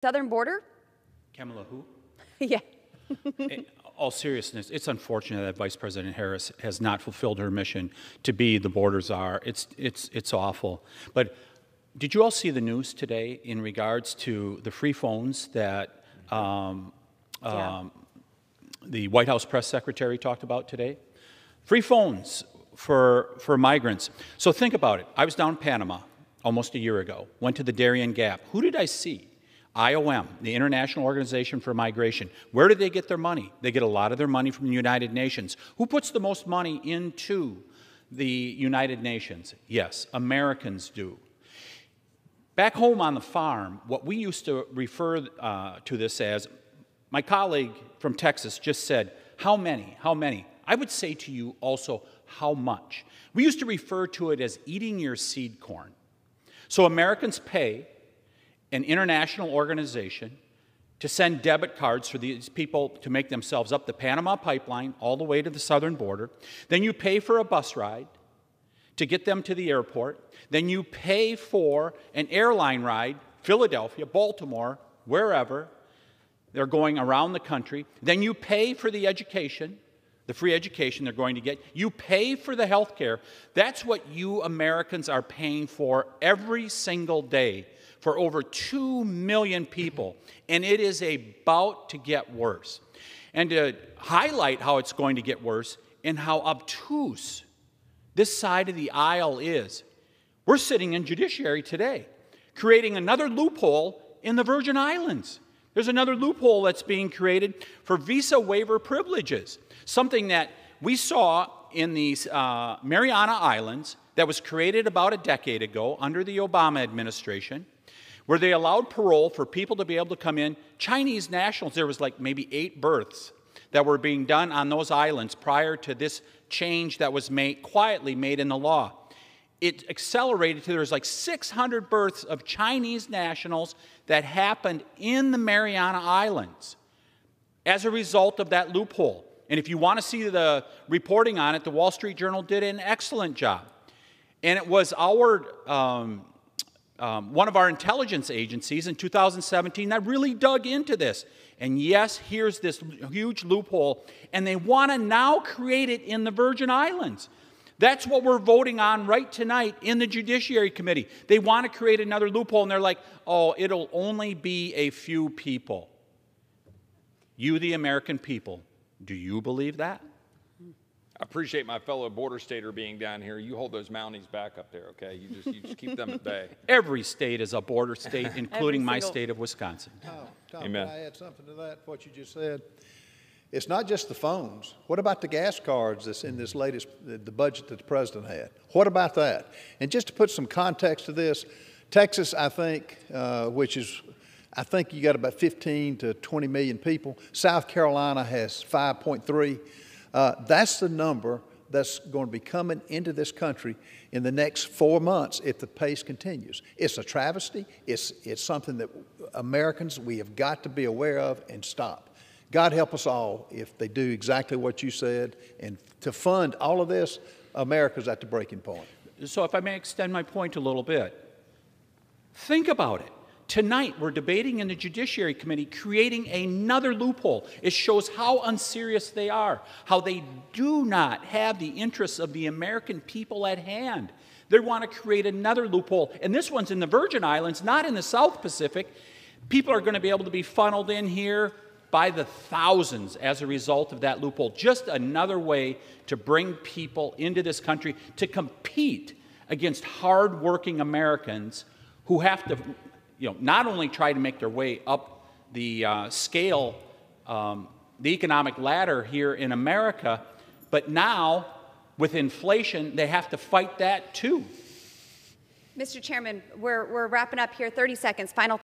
southern border? Kamala who? Yeah. In all seriousness, it's unfortunate that Vice President Harris has not fulfilled her mission to be the border czar. It's awful. But did you all see the news today in regards to the free phones that the White House press secretary talked about today? Free phones for migrants. So think about it. I was down in Panama almost a year ago, went to the Darien Gap. Who did I see? IOM, the International Organization for Migration. Where do they get their money? They get a lot of their money from the United Nations. Who puts the most money into the United Nations? Yes, Americans do. Back home on the farm, what we used to refer to this as, my colleague from Texas just said, how many? How many? I would say to you also, how much? We used to refer to it as eating your seed corn. So Americans pay an international organization to send debit cards for these people to make themselves up the Panama pipeline all the way to the southern border. Then you pay for a bus ride to get them to the airport. Then you pay for an airline ride, Philadelphia, Baltimore, wherever. They're going around the country. Then you pay for the education, the free education they're going to get. You pay for the health care. That's what you Americans are paying for every single day for over 2 million people. And it is about to get worse. And to highlight how it's going to get worse and how obtuse this side of the aisle is, we're sitting in judiciary today, creating another loophole in the Virgin Islands. There's another loophole that's being created for visa waiver privileges, something that we saw in these Mariana Islands that was created about a decade ago under the Obama administration, where they allowed parole for people to be able to come in. Chinese nationals, there was like maybe 8 births that were being done on those islands prior to this change that was quietly made in the law. It accelerated to there was like 600 births of Chinese nationals that happened in the Mariana Islands as a result of that loophole. And if you want to see the reporting on it, the Wall Street Journal did an excellent job. And it was our one of our intelligence agencies in 2017 that really dug into this. And yes, here's this huge loophole, and they want to now create it in the Virgin Islands. That's what we're voting on right tonight in the Judiciary Committee. They want to create another loophole, and they're like, oh, it'll only be a few people. You, the American people, do you believe that? I appreciate my fellow border stater being down here. You hold those Mounties back up there, okay? You just keep them at bay. Every state is a border state, including my state of Wisconsin. Tom, Amen. can I add something to that, what you just said? It's not just the phones. What about the gas cards that's in this latest, the budget that the president had? What about that? And just to put some context to this, Texas, I think, I think you got about 15 to 20 million people. South Carolina has 5.3. That's the number that's going to be coming into this country in the next 4 months if the pace continues. It's a travesty. It's something that Americans, we have got to be aware of and stop. God help us all if they do exactly what you said. And to fund all of this, America's at the breaking point. So if I may extend my point a little bit, think about it. Tonight, we're debating in the Judiciary Committee creating another loophole. It shows how unserious they are, how they do not have the interests of the American people at hand. They want to create another loophole. And this one's in the Virgin Islands, not in the South Pacific. People are going to be able to be funneled in here by the thousands as a result of that loophole. Just another way to bring people into this country to compete against hardworking Americans who have to not only try to make their way up the scale, the economic ladder here in America, but now, with inflation, they have to fight that too. Mr. Chairman, we're wrapping up here. 30 seconds. Final